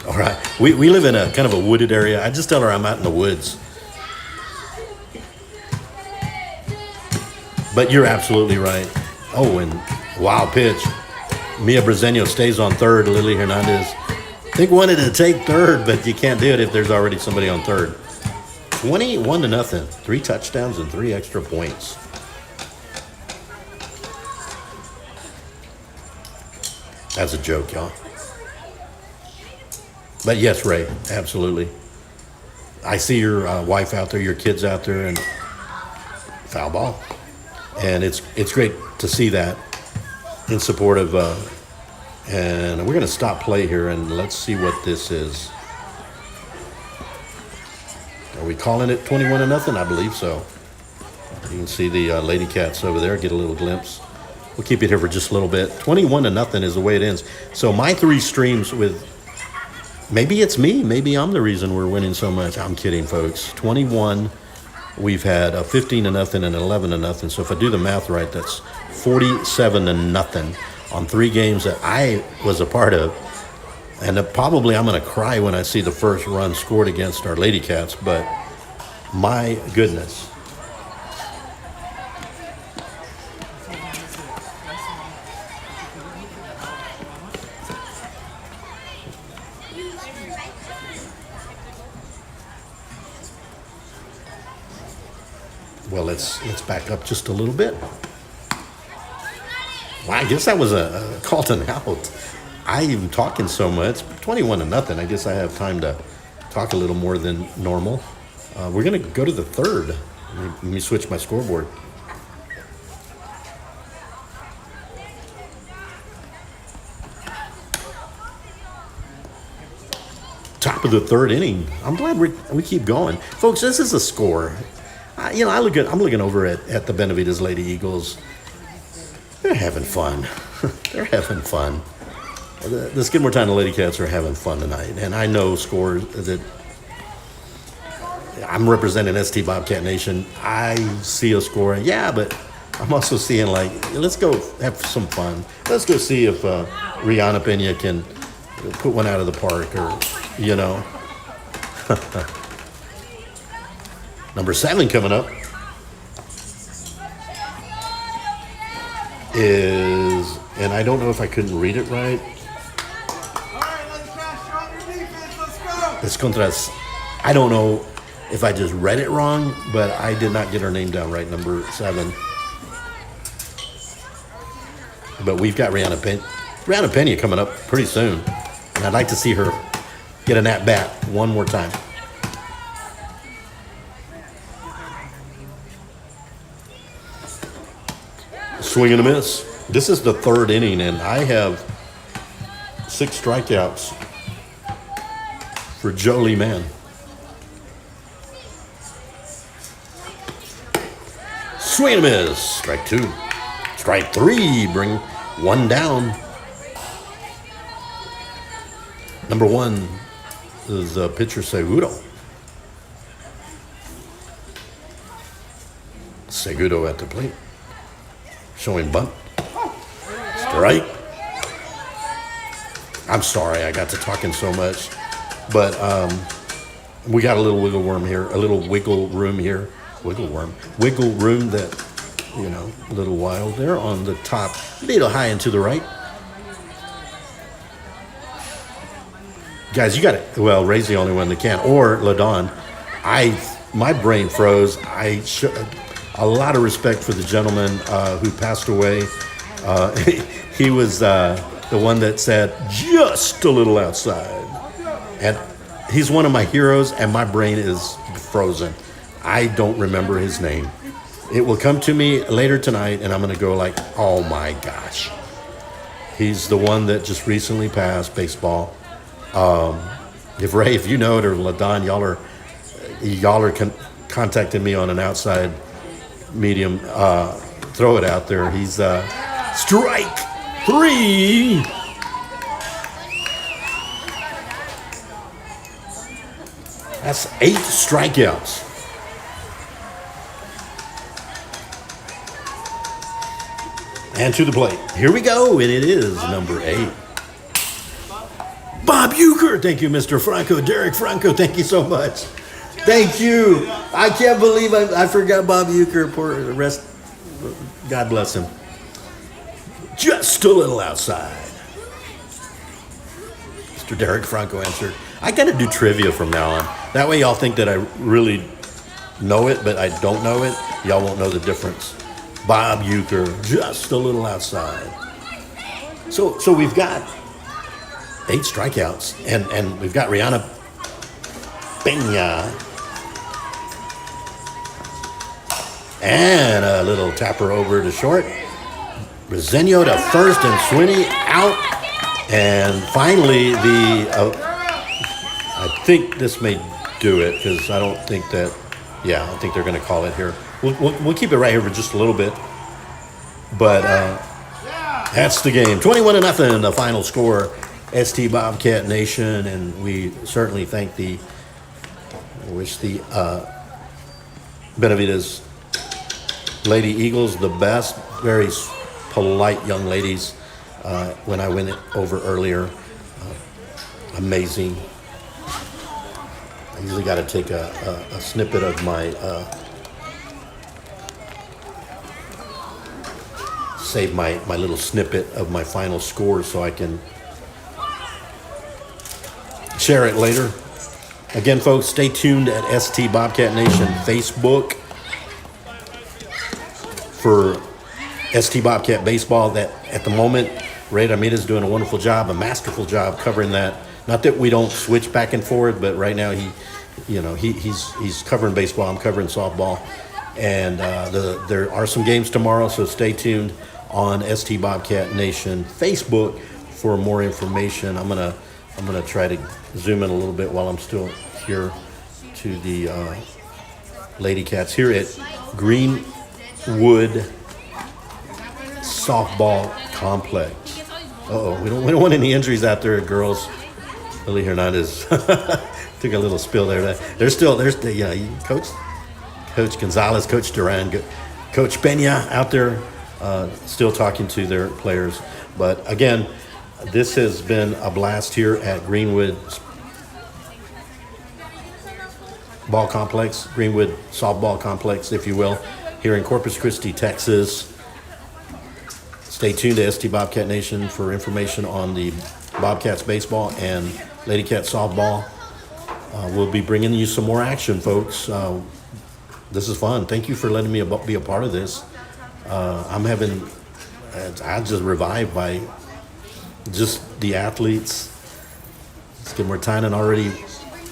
All right. We live in a kind of a wooded area. I just tell her I'm out in the woods. But you're absolutely right. Oh, and wild pitch. Mia Brezeño stays on third. Lily Hernandez, I think, wanted to take third, but you can't do it if there's already somebody on third. 21-0. 3 touchdowns and 3 extra points. That's a joke, y'all. But yes, Ray, absolutely. I see your wife out there, your kids out there, and foul ball. And it's great to see that in support of, and we're going to stop play here, and let's see what this is. Are we calling it 21-0? I believe so. You can see the Lady Cats over there, get a little glimpse. We'll keep it here for just a little bit. 21-0 is the way it ends. So my 3 streams with, maybe it's me. Maybe I'm the reason we're winning so much. I'm kidding, folks. 21. We've had a 15-0 and an 11-0. So if I do the math right, that's 47-0 on 3 games that I was a part of. And probably I'm going to cry when I see the first run scored against our Lady Cats. But my goodness. Well, let's back up just a little bit. Well, I guess that was a call to out. I am talking so much. 21-0. I guess I have time to talk a little more than normal. We're going to go to the third. Let me switch my scoreboard. Top of the third inning. I'm glad we keep going. Folks, this is a score. I'm looking over at the Benavides Lady Eagles. They're having fun. They're having fun. The Skidmore Town Lady Cats are having fun tonight. And I know scores that I'm representing ST Bobcat Nation. I see a score. Yeah, but I'm also seeing, let's go have some fun. Let's go see if Rihanna Pena can put one out of the park or, Number 7 coming up is, and I don't know if I couldn't read it right. All right, let's crash on your defense. Let's go. It's Contras. I don't know if I just read it wrong, but I did not get her name down right, number 7. But we've got Rihanna Pena coming up pretty soon. And I'd like to see her get an at-bat one more time. Swing and a miss. This is the third inning, and I have 6 strikeouts for Jolie Man. Swing and a miss. Strike 2. Strike 3. Bring 1 down. Number 1 is pitcher Segudo. Segudo at the plate. Showing bunt. Strike. I'm sorry I got to talking so much. But we got a little wiggle worm here. A little wiggle room here. Wiggle room that, you know, a little wild there on the top. A little high and to the right. Guys, you got it. Well, Ray's the only one that can. Or LaDon. My brain froze. A lot of respect for the gentleman who passed away. He was the one that said, just a little outside. And he's one of my heroes, and my brain is frozen. I don't remember his name. It will come to me later tonight, and I'm going to go like, oh my gosh. He's the one that just recently passed, baseball. If Ray, if you know it, or LaDon, y'all are contacting me on an outside medium. Throw it out there. He's strike 3. That's 8 strikeouts. And to the plate. Here we go, and it is number 8. Bob Euchre. Thank you, Mr. Franco. Derek Franco, thank you so much. Thank you. I can't believe I forgot Bob Euchre. Poor rest. God bless him. Just a little outside. Mr. Derek Franco answered. I got to do trivia from now on. That way y'all think that I really know it, but I don't know it. Y'all won't know the difference. Bob Euchre, just a little outside. So we've got 8 strikeouts, and we've got Rihanna Pena. And a little tapper over to short. Resenio to first, and Swinney out. And finally, I think this may do it, because I don't think that, I think they're going to call it here. We'll keep it right here for just a little bit. But that's the game. 21-0, the final score. ST Bobcat Nation, and we certainly wish the Benavides Lady Eagles the best. Very polite young ladies. When I went over earlier, amazing. I usually got to take a snippet of my save my little snippet of my final score so I can share it later. Again, folks, stay tuned at ST Bobcat Nation Facebook for ST Bobcat Baseball. That at the moment, Ray Ramirez is doing a wonderful job, a masterful job covering that. Not that we don't switch back and forth, but right now he's covering baseball. I'm covering softball, and there are some games tomorrow. So stay tuned on ST Bobcat Nation Facebook for more information. I'm gonna try to zoom in a little bit while I'm still here to the Lady Cats here at Greenwood Softball Complex. We don't want any injuries out there, girls. Lily Hernandez took a little spill there. There's Coach Gonzalez, Coach Duran, Coach Pena out there still talking to their players. But again, this has been a blast here at Greenwood Ball Complex, Greenwood Softball Complex, if you will, here in Corpus Christi, Texas. Stay tuned to ST Bobcat Nation for information on the Bobcats baseball and Lady Cat softball. We'll be bringing you some more action, folks. This is fun. Thank you for letting me be a part of this. I'm just revived by just the athletes. Skid Martinen already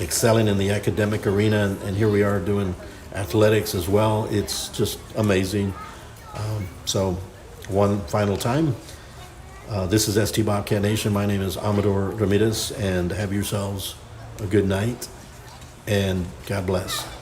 excelling in the academic arena, and here we are doing athletics as well. It's just amazing. So one final time, this is ST Bobcat Nation. My name is Amador Ramirez, and have yourselves a good night, and God bless.